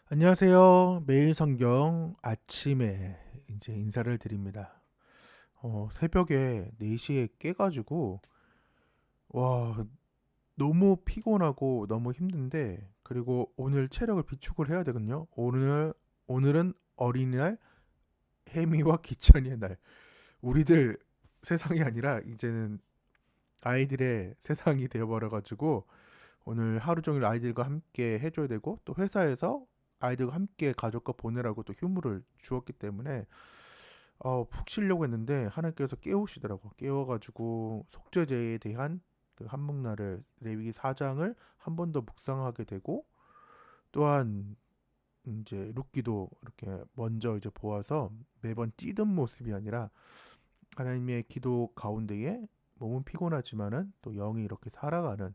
안녕하세요. 매일 성경 아침에 이제 인사를 드립니다. 새벽에 4시에 깨가지고, 와, 너무 피곤하고 너무 힘든데, 그리고 오늘 체력을 비축을 해야 되거든요. 오늘은 어린이날, 해미와 기천의 날. 우리들 세상이 아니라 이제는 아이들의 세상이 되어버려가지고, 오늘 하루 종일 아이들과 함께 해줘야 되고, 또 회사에서 아이들과 함께 가족과 보내라고 또 휴무를 주었기 때문에 푹 쉬려고 했는데 하나님께서 깨우시더라고. 깨워가지고 속죄제에 대한 그 한목나를 레위기 4장을 한 번 더 묵상하게 되고, 또한 이제 룻기도 이렇게 먼저 이제 보아서 매번 뛰던 모습이 아니라 하나님의 기도 가운데에 몸은 피곤하지만은 또 영이 이렇게 살아가는,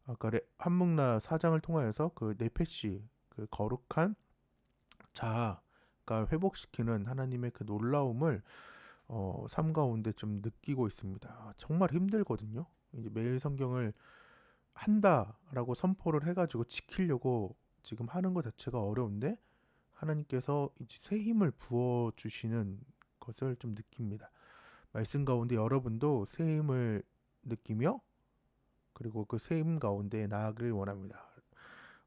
아까 한목나 4장을 통하여서 그 네페시, 그 거룩한 자아가 회복시키는 하나님의 그 놀라움을 삶 가운데 좀 느끼고 있습니다. 정말 힘들거든요. 이제 매일 성경을 한다라고 선포를 해가지고 지키려고 지금 하는 것 자체가 어려운데, 하나님께서 이제 새 힘을 부어 주시는 것을 좀 느낍니다. 말씀 가운데 여러분도 새 힘을 느끼며, 그리고 그 새 힘 가운데 나아가길 원합니다.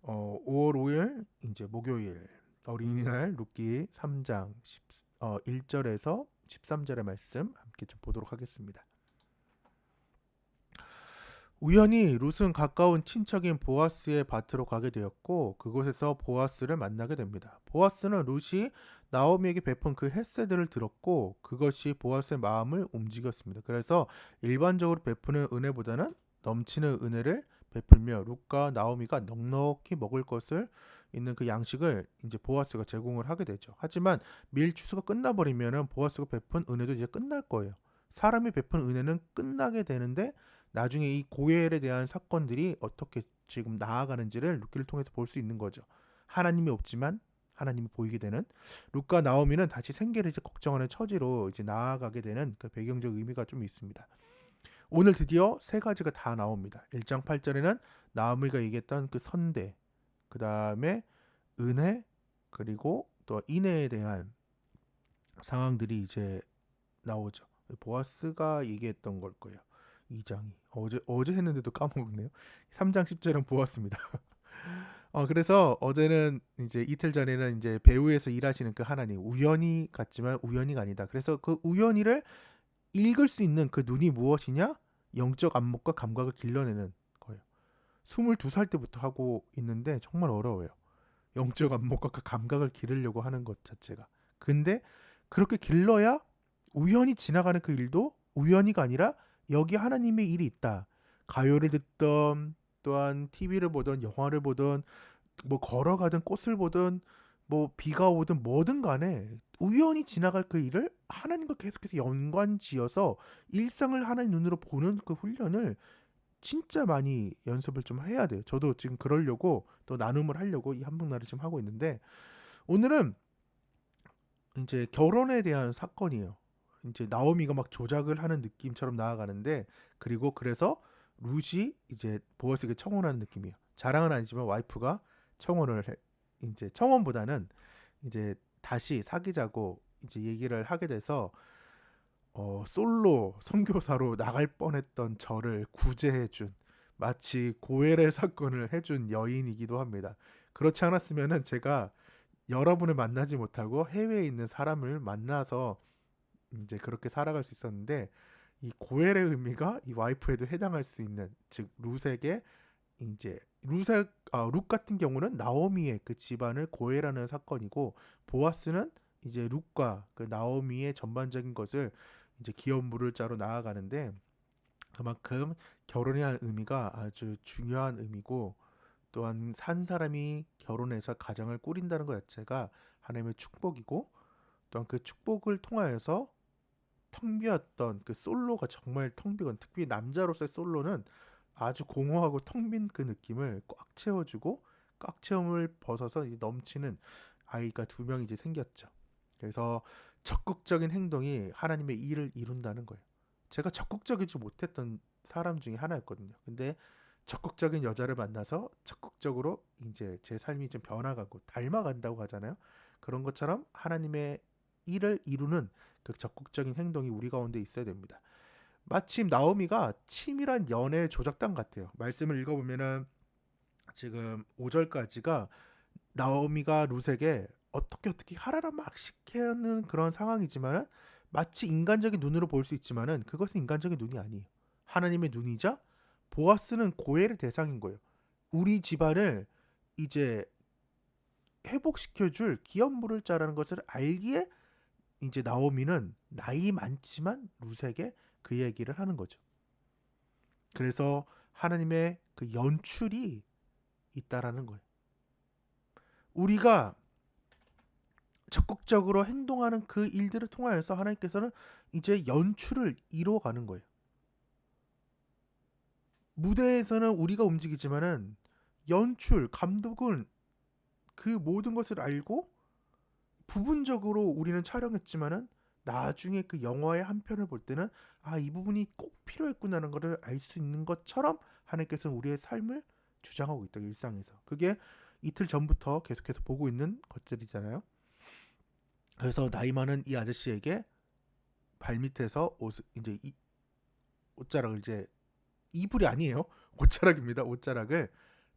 5월 5일 이제 목요일 어린이날 룻기 3장 1절에서 13절의 말씀 함께 좀 보도록 하겠습니다. 우연히 룻은 가까운 친척인 보아스의 밭으로 가게 되었고, 그곳에서 보아스를 만나게 됩니다. 보아스는 룻이 나오미에게 베푼 그 햇새들을 들었고, 그것이 보아스의 마음을 움직였습니다. 그래서 일반적으로 베푸는 은혜보다는 넘치는 은혜를 베풀며 룻과 나오미가 넉넉히 먹을 것을 있는 그 양식을 이제 보아스가 제공을 하게 되죠. 하지만 밀 추수가 끝나버리면은 보아스가 베푼 은혜도 이제 끝날 거예요. 사람이 베푼 은혜는 끝나게 되는데, 나중에 이 고엘에 대한 사건들이 어떻게 지금 나아가는지를 룻기를 통해서 볼 수 있는 거죠. 하나님이 없지만 하나님이 보이게 되는, 룻과 나오미는 다시 생계를 이제 걱정하는 처지로 이제 나아가게 되는 그 배경적 의미가 좀 있습니다. 오늘 드디어 세 가지가 다 나옵니다. 1장 8절에는 나오미가 얘기했던 그 선대, 그 다음에 은혜, 그리고 또 인애에 대한 상황들이 이제 나오죠. 보아스가 얘기했던 걸 거예요. 2장이 어제 했는데도 까먹었네요. 3장 10절은 보았습니다. 그래서 어제는 이제 이틀 전에는 이제 배우에서 일하시는 그 하나님, 우연히 같지만 우연히가 아니다. 그래서 그 우연히를 읽을 수 있는 그 눈이 무엇이냐? 영적 안목과 감각을 길러내는 거예요. 22살 때부터 하고 있는데 정말 어려워요. 영적 안목과 그 감각을 기르려고 하는 것 자체가. 근데 그렇게 길러야 우연히 지나가는 그 일도 우연히가 아니라 여기 하나님의 일이 있다. 가요를 듣던, 또한 TV를 보던, 영화를 보던, 뭐 걸어가든 꽃을 보든, 뭐 비가 오든 뭐든 간에 우연히 지나갈 그 일을 하나님과 계속해서 연관지어서 일상을 하나님 눈으로 보는 그 훈련을 진짜 많이 연습을 좀 해야 돼요. 저도 지금 그러려고 또 나눔을 하려고 이 한복날을 지금 하고 있는데, 오늘은 이제 결혼에 대한 사건이에요. 이제 나오미가 막 조작을 하는 느낌처럼 나아가는데, 그리고 그래서 룻이 이제 보아스에게 청혼하는 느낌이에요. 자랑은 아니지만 와이프가 청혼을 해. 이제 청혼보다는 이제 다시 사귀자고 이제 얘기를 하게 돼서 솔로 선교사로 나갈 뻔했던 저를 구제해준, 마치 고엘의 사건을 해준 여인이기도 합니다. 그렇지 않았으면은 제가 여러분을 만나지 못하고 해외에 있는 사람을 만나서 이제 그렇게 살아갈 수 있었는데, 이 고엘의 의미가 이 와이프에도 해당할 수 있는, 즉 룻에게 이제 룻 같은 경우는 나오미의 그 집안을 고엘하는 사건이고, 보아스는 이제 룻과 그 나오미의 전반적인 것을 이제 기업 물을 자로 나아가는데, 그만큼 결혼에 한 의미가 아주 중요한 의미고, 또한 한 사람이 결혼해서 가정을 꾸린다는 것 자체가 하나님의 축복이고, 또한 그 축복을 통하여서 텅 비었던 그 솔로가 정말 텅 비건, 특히 남자로서의 솔로는 아주 공허하고 텅 빈 그 느낌을 꽉 채워주고, 꽉 채움을 벗어서 이제 넘치는 아이가 두 명이 이제 생겼죠. 그래서 적극적인 행동이 하나님의 일을 이룬다는 거예요. 제가 적극적이지 못했던 사람 중에 하나였거든요. 근데 적극적인 여자를 만나서 적극적으로 이제 제 삶이 좀 변화가고 닮아간다고 하잖아요. 그런 것처럼 하나님의 일을 이루는 그 적극적인 행동이 우리 가운데 있어야 됩니다. 마침 나오미가 치밀한 연애 조작단 같아요. 말씀을 읽어보면은 지금 5절까지가 나오미가 룻에게 어떻게 하라라 막 시키는 그런 상황이지만은 마치 인간적인 눈으로 볼 수 있지만은 그것은 인간적인 눈이 아니에요. 하나님의 눈이자 보아스는 고엘의 대상인 거예요. 우리 집안을 이제 회복시켜줄 기업 물을 자라는 것을 알기에 이제 나오미는 나이 많지만 룻에게 그 얘기를 하는 거죠. 그래서 하나님의 그 연출이 있다라는 거예요. 우리가 적극적으로 행동하는 그 일들을 통하여서 하나님께서는 이제 연출을 이루어가는 거예요. 무대에서는 우리가 움직이지만은 연출, 감독은 그 모든 것을 알고 부분적으로 우리는 촬영했지만은 나중에 그 영화의 한 편을 볼 때는 이 부분이 꼭 필요했구나라는 것을 알 수 있는 것처럼 하나님께서는 우리의 삶을 주장하고 있다. 일상에서. 그게 이틀 전부터 계속해서 보고 있는 것들이잖아요. 그래서 나이 많은 이 아저씨에게 발밑에서 이제 옷자락을 이제 이불이 아니에요. 옷자락입니다. 옷자락을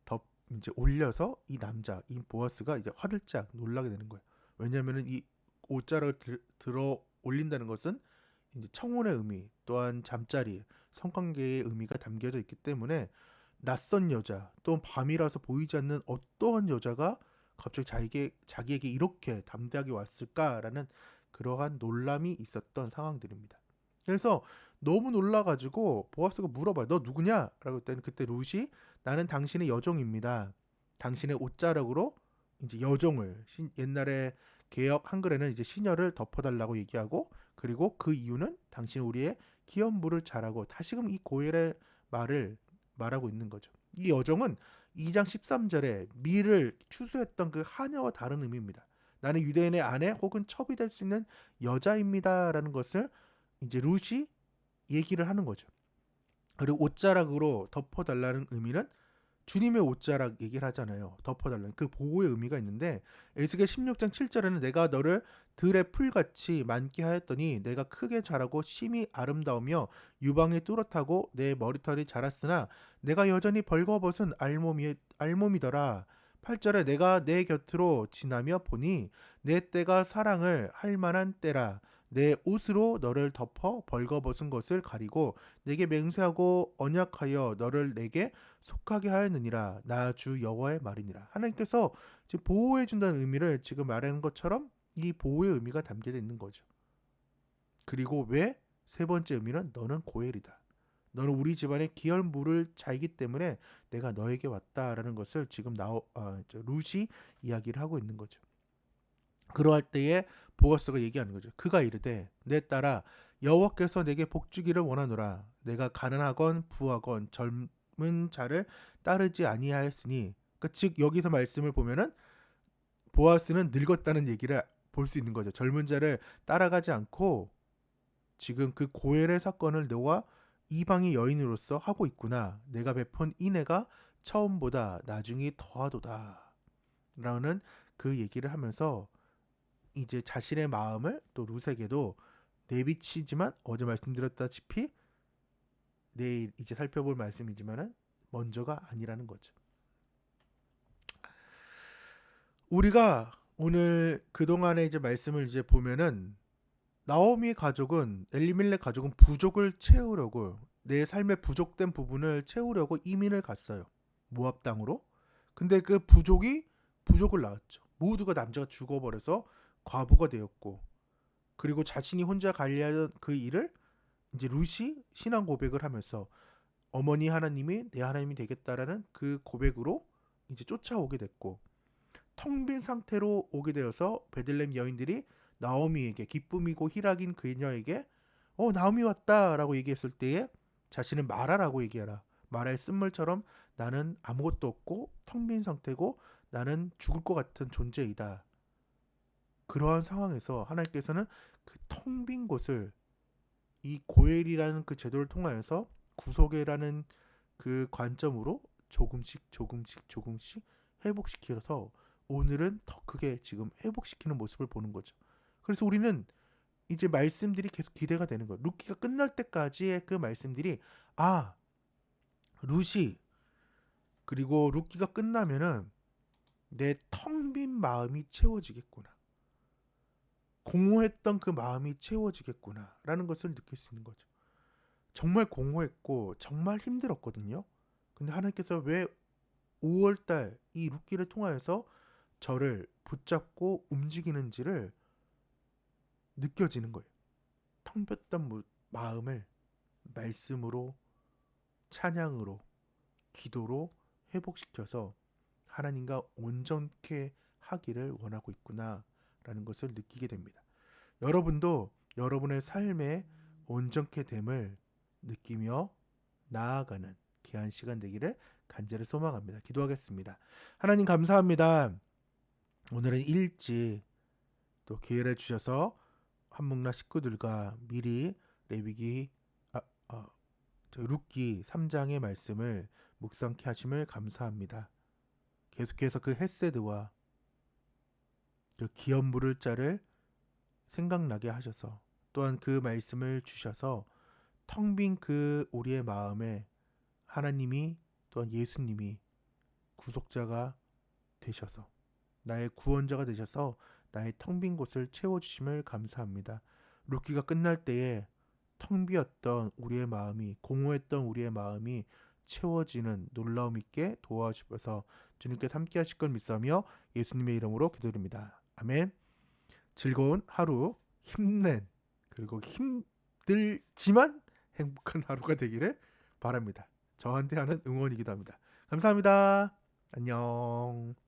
덮 이제 올려서 이 남자 이 보아스가 이제 화들짝 놀라게 되는 거예요. 왜냐하면은 이 옷자락을 들어 올린다는 것은 이제 청혼의 의미 또한 잠자리 성관계의 의미가 담겨져 있기 때문에 낯선 여자 또 밤이라서 보이지 않는 어떠한 여자가 갑자기 자기에게 이렇게 담대하게 왔을까라는 그러한 놀람이 있었던 상황들입니다. 그래서 너무 놀라가지고 보아스가 물어봐요. 너 누구냐? 라고 했더니 그때 룻이 나는 당신의 여종입니다. 당신의 옷자락으로 이제 여종을 옛날에 개역 한글에는 이제 시녀를 덮어달라고 얘기하고 그리고 그 이유는 당신 우리의 기업물을 잘하고 다시금 이 고엘의 말을 말하고 있는 거죠. 이 여종은 2장 13절에 미를 추수했던 그 하녀와 다른 의미입니다. 나는 유대인의 아내 혹은 첩이 될 수 있는 여자입니다라는 것을 이제 룻이 얘기를 하는 거죠. 그리고 옷자락으로 덮어달라는 의미는 주님의 옷자락 얘기를 하잖아요. 덮어달라는 그 보호의 의미가 있는데 에스겔 16장 7절에는 내가 너를 들의 풀같이 많게 하였더니 내가 크게 자라고 심히 아름다우며 유방이 뚜렷하고 내 머리털이 자랐으나 내가 여전히 벌거벗은 알몸이더라. 8절에 내가 내 곁으로 지나며 보니 내 때가 사랑을 할 만한 때라. 내 옷으로 너를 덮어 벌거벗은 것을 가리고 내게 맹세하고 언약하여 너를 내게 속하게 하였느니라. 나 주 여호와의 말이니라. 하나님께서 지금 보호해 준다는 의미를 지금 말하는 것처럼 이 보호의 의미가 담겨져 있는 거죠. 그리고 왜? 세 번째 의미는 너는 고엘이다. 너는 우리 집안의 기혈물을 자이기 때문에 내가 너에게 왔다라는 것을 지금 룻이 이야기를 하고 있는 거죠. 그러할 때에 보아스가 얘기하는 거죠. 그가 이르되 내 딸아 여호와께서 내게 복 주기를 원하노라. 내가 가난하건 부하건 젊은 자를 따르지 아니하였으니 즉 여기서 말씀을 보면은 보아스는 늙었다는 얘기를 볼 수 있는 거죠. 젊은 자를 따라가지 않고 지금 그 고엘의 사건을 너와 이방의 여인으로서 하고 있구나. 내가 베푼 인애가 처음보다 나중이 더하도다. 라는 그 얘기를 하면서 이제 자신의 마음을 또 룻에게도 내비치지만 어제 말씀드렸다시피 내일 이제 살펴볼 말씀이지만은 먼저가 아니라는 거죠. 우리가 오늘 그동안의 이제 말씀을 이제 보면은 나오미의 가족은 엘리멜렉 가족은 부족을 채우려고 내 삶의 부족된 부분을 채우려고 이민을 갔어요. 모압 땅으로. 근데 그 부족을 낳았죠. 모두가 남자가 죽어버려서 과부가 되었고 그리고 자신이 혼자 관리하던 그 일을 이제 룻이 신앙 고백을 하면서 어머니 하나님이 내 하나님이 되겠다라는 그 고백으로 이제 쫓아오게 됐고 텅 빈 상태로 오게 되어서 베들레헴 여인들이 나오미에게 기쁨이고 희락인 그녀에게 나오미 왔다라고 얘기했을 때에 자신은 말하라고 얘기하라. 말할 쓴물처럼 나는 아무것도 없고 텅 빈 상태고 나는 죽을 것 같은 존재이다. 그러한 상황에서 하나님께서는 그 텅 빈 곳을 이 고엘이라는 그 제도를 통하여서 구속이라는 그 관점으로 조금씩 회복시켜서 오늘은 더 크게 지금 회복시키는 모습을 보는 거죠. 그래서 우리는 이제 말씀들이 계속 기대가 되는 거예요. 루키가 끝날 때까지의 그 말씀들이 아, 루시 그리고 루키가 끝나면은 내 텅 빈 마음이 채워지겠구나. 공허했던 그 마음이 채워지겠구나 라는 것을 느낄 수 있는 거죠. 정말 공허했고 정말 힘들었거든요. 근데 하나님께서 왜 5월달 이 루키를 통하여서 저를 붙잡고 움직이는지를 느껴지는 거예요. 텅 빈던 마음을 말씀으로, 찬양으로, 기도로 회복시켜서 하나님과 온전케 하기를 원하고 있구나 라는 것을 느끼게 됩니다. 여러분도 여러분의 삶의 온전케 됨을 느끼며 나아가는 귀한 시간 되기를 간절히 소망합니다. 기도하겠습니다. 하나님 감사합니다. 오늘은 일찍 또 기회를 주셔서 한목나 식구들과 미리 레위기 룻기 3장의 말씀을 묵상케 하심을 감사합니다. 계속해서 그 헷세드와 그 기업 물을 자를 생각나게 하셔서 또한 그 말씀을 주셔서 텅 빈 그 우리의 마음에 하나님이 또한 예수님이 구속자가 되셔서 나의 구원자가 되셔서 나의 텅 빈 곳을 채워주심을 감사합니다. 룻기가 끝날 때에 텅 비었던 우리의 마음이 공허했던 우리의 마음이 채워지는 놀라움 있게 도와주셔서 주님께 함께 하실 걸 믿사며 예수님의 이름으로 기도드립니다. 아멘. 즐거운 하루, 힘낸 그리고 힘들지만 행복한 하루가 되기를 바랍니다. 저한테 하는 응원이기도 합니다. 감사합니다. 안녕.